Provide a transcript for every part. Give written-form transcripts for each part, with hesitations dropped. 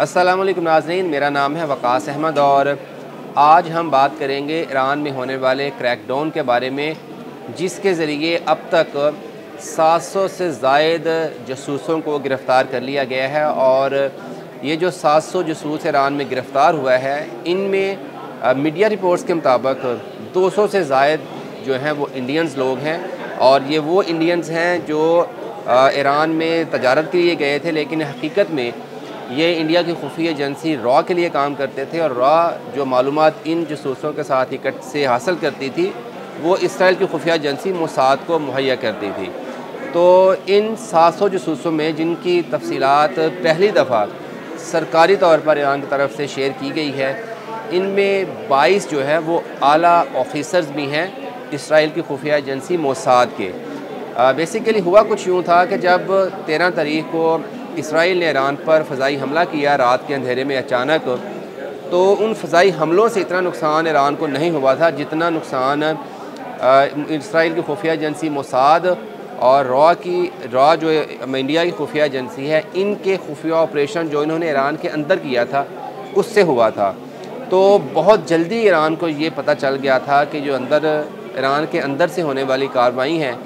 अस्सलामुअलैकुम नाज़रीन, मेरा नाम है वकास अहमद और आज हम बात करेंगे ईरान में होने वाले क्रैकडाउन के बारे में, जिसके ज़रिए अब तक 700 से ज़ायद जासूसों को गिरफ़्तार कर लिया गया है। और ये जो 700 जासूस ईरान में गिरफ़्तार हुआ है, इनमें मीडिया रिपोर्ट्स के मुताबिक 200 से ज़ायद जो हैं वो इंडियंस लोग हैं। और ये वो इंडियंस हैं जो ईरान में तजारत के लिए गए थे, लेकिन हकीकत में ये इंडिया की खुफिया एजेंसी रॉ के लिए काम करते थे और रॉ जो मालूमात इन जासूसों के साथ इकट्ठ से हासिल करती थी, वो इसराइल की खुफिया एजेंसी मोसाद को मुहैया करती थी। तो इन 700 जासूसों में जिनकी तफसीलात पहली दफ़ा सरकारी तौर पर ईरान की तरफ से शेयर की गई है, इनमें 22 जो है वो आला ऑफिसर्स भी हैं इसराइल की खुफिया एजेंसी मोसाद के। बेसिकली हुआ कुछ यूँ था कि जब 13 तारीख को इसराइल ने ईरान पर फ़ज़ाई हमला किया रात के अंधेरे में अचानक, तो उन फ़ज़ाई हमलों से इतना नुकसान ईरान को नहीं हुआ था जितना नुकसान इसराइल की खुफिया एजेंसी मोसाद और रॉ जो इंडिया की खुफिया एजेंसी है, इनके खुफिया ऑपरेशन जो इन्होंने ईरान के अंदर किया था उससे हुआ था। तो बहुत जल्दी ईरान को ये पता चल गया था कि जो ईरान के अंदर से होने वाली कार्रवाई हैं,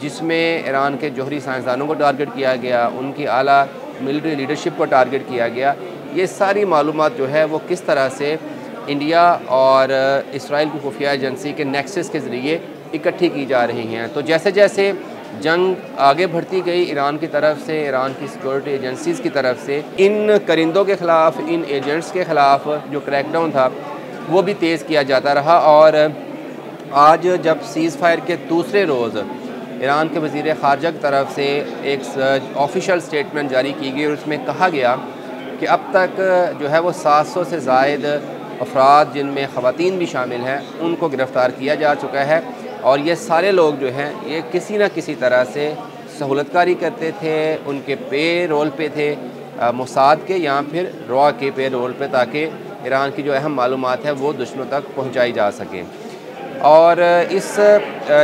जिसमें ईरान के जौहरी साइंसदानों को टारगेट किया गया, उनकी आला मिलिट्री लीडरशिप को टारगेट किया गया, ये सारी मालूमात जो है वो किस तरह से इंडिया और इसराइल की खुफिया एजेंसी के नेक्सस के ज़रिए इकट्ठी की जा रही हैं। तो जैसे जैसे जंग आगे बढ़ती गई ईरान की तरफ से, ईरान की सिक्योरिटी एजेंसीज़ की तरफ से, इन करिंदों के ख़िलाफ़, इन एजेंट्स के ख़िलाफ़ जो क्रैकडाउन था वो भी तेज़ किया जाता रहा। और आज जब सीज़ फायर के दूसरे रोज़ ईरान के वज़ीर ख़ारजा की तरफ से एक ऑफिशियल स्टेटमेंट जारी की गई और उसमें कहा गया कि अब तक जो है वो 700 से ज़ायद अफराद, जिनमें ख़वातीन भी शामिल हैं, उनको गिरफ़्तार किया जा चुका है। और ये सारे लोग जो हैं ये किसी न किसी तरह से सहूलतकारी करते थे, उनके पे रोल पे थे मोसाद के या फिर रॉ के पे रोल पे, ताकि ईरान की जो अहम मालूमात है वो दुश्मनों तक पहुँचाई जा सकें। और इस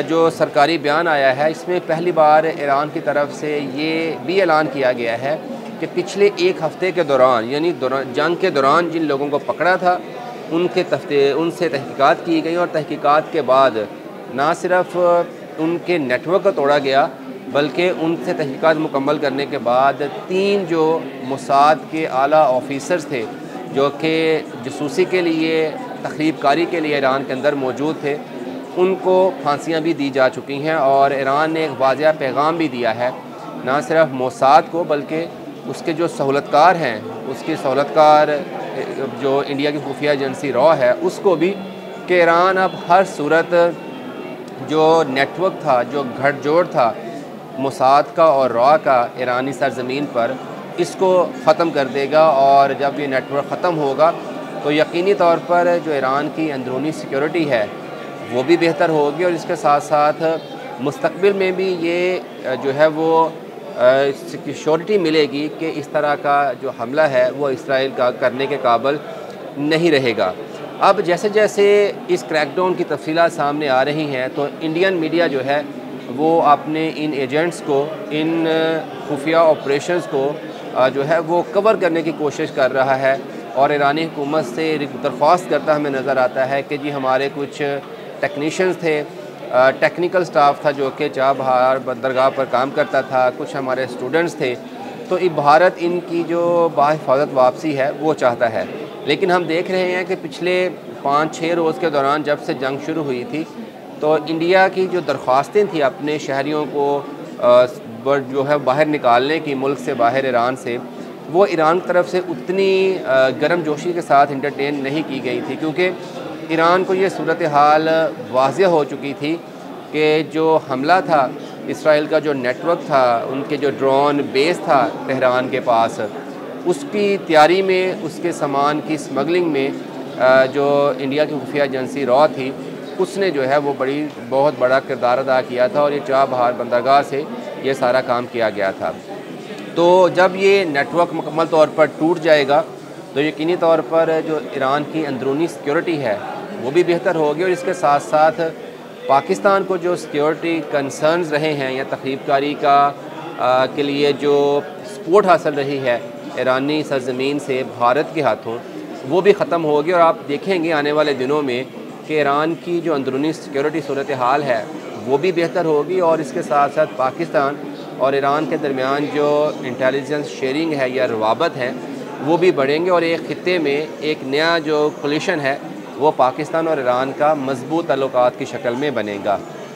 जो सरकारी बयान आया है, इसमें पहली बार ईरान की तरफ से ये भी ऐलान किया गया है कि पिछले एक हफ़्ते के दौरान, यानी जंग के दौरान जिन लोगों को पकड़ा था उनसे तहकीकात की गई और तहकीकात के बाद ना सिर्फ उनके नेटवर्क को तोड़ा गया, बल्कि उनसे तहकीकात मुकम्मल करने के बाद 3 जो मोसाद के आला ऑफिसर्स थे जो कि जासूसी के लिए, तख़रीबकारी के लिए ईरान के अंदर मौजूद थे, उनको फांसियाँ भी दी जा चुकी हैं। और ईरान ने एक वाज़ेह पैगाम भी दिया है, ना सिर्फ मोसाद को बल्कि उसके जो सहूलतकार हैं, उसकी सहूलतकार जो इंडिया की खुफिया एजेंसी रॉ है, उसको भी, कि ईरान अब हर सूरत जो नेटवर्क था, जो गठजोड़ था मोसाद का और रॉ का ईरानी सरज़मीन पर, इसको ख़त्म कर देगा। और जब ये नेटवर्क ख़त्म होगा तो यकीनी तौर पर जो ईरान की अंदरूनी सिक्योरिटी है वो भी बेहतर होगी, और इसके साथ साथ मुस्तक़बिल में भी ये जो है वो सिक्योरिटी मिलेगी कि इस तरह का जो हमला है वो इसराइल का करने के काबिल नहीं रहेगा। अब जैसे जैसे इस क्रैकडाउन की तफसीलात सामने आ रही हैं, तो इंडियन मीडिया जो है वो अपने इन एजेंट्स को, इन खुफिया ऑपरेशंस को जो है वो कवर करने की कोशिश कर रहा है और ईरानी हुकूमत से दरख्वास्त करता हमें नज़र आता है कि जी हमारे कुछ टेक्नीशियंस थे, टेक्निकल स्टाफ था जो कि चाबहार बंदरगाह पर काम करता था, कुछ हमारे स्टूडेंट्स थे, तो भारत इनकी जो बाहिफाजत वापसी है वो चाहता है। लेकिन हम देख रहे हैं कि पिछले 5-6 रोज़ के दौरान, जब से जंग शुरू हुई थी, तो इंडिया की जो दरख्वास्तें थी अपने शहरियों को जो है बाहर निकालने की, मुल्क से बाहर ईरान से, वो ईरान की तरफ से उतनी गर्म जोशी के साथ इंटरटेन नहीं की गई थी, क्योंकि ईरान को ये सूरत हाल वाज़ेह हो चुकी थी कि जो हमला था, इसराइल का जो नेटवर्क था, उनके जो ड्रोन बेस था तेहरान के पास, उसकी तैयारी में, उसके सामान की स्मगलिंग में जो इंडिया की खुफिया एजेंसी रॉ थी, उसने जो है वो बहुत बड़ा किरदार अदा किया था और ये चाबहार बंदरगाह से ये सारा काम किया गया था। तो जब ये नेटवर्क मुकम्मल तौर पर टूट जाएगा तो यकीनी तौर पर जो ईरान की अंदरूनी सिक्योरिटी है वो भी बेहतर होगी, और इसके साथ साथ पाकिस्तान को जो सिक्योरिटी कंसर्न्स रहे हैं या तख़रीबकारी के लिए जो सपोर्ट हासिल रही है, ईरानी सरजमीन से भारत के हाथों वो भी ख़त्म होगी। और आप देखेंगे आने वाले दिनों में कि ईरान की जो अंदरूनी सिक्योरिटी सूरत हाल है वो भी बेहतर होगी, और इसके साथ साथ पाकिस्तान और ईरान के दरमियान जो इंटेलिजेंस शेयरिंग है या रवाबत है वो भी बढ़ेंगे, और एक ख़ित्ते में एक नया जो कोलिशन है वो पाकिस्तान और ईरान का मजबूत ताल्लुकात की शक्ल में बनेगा।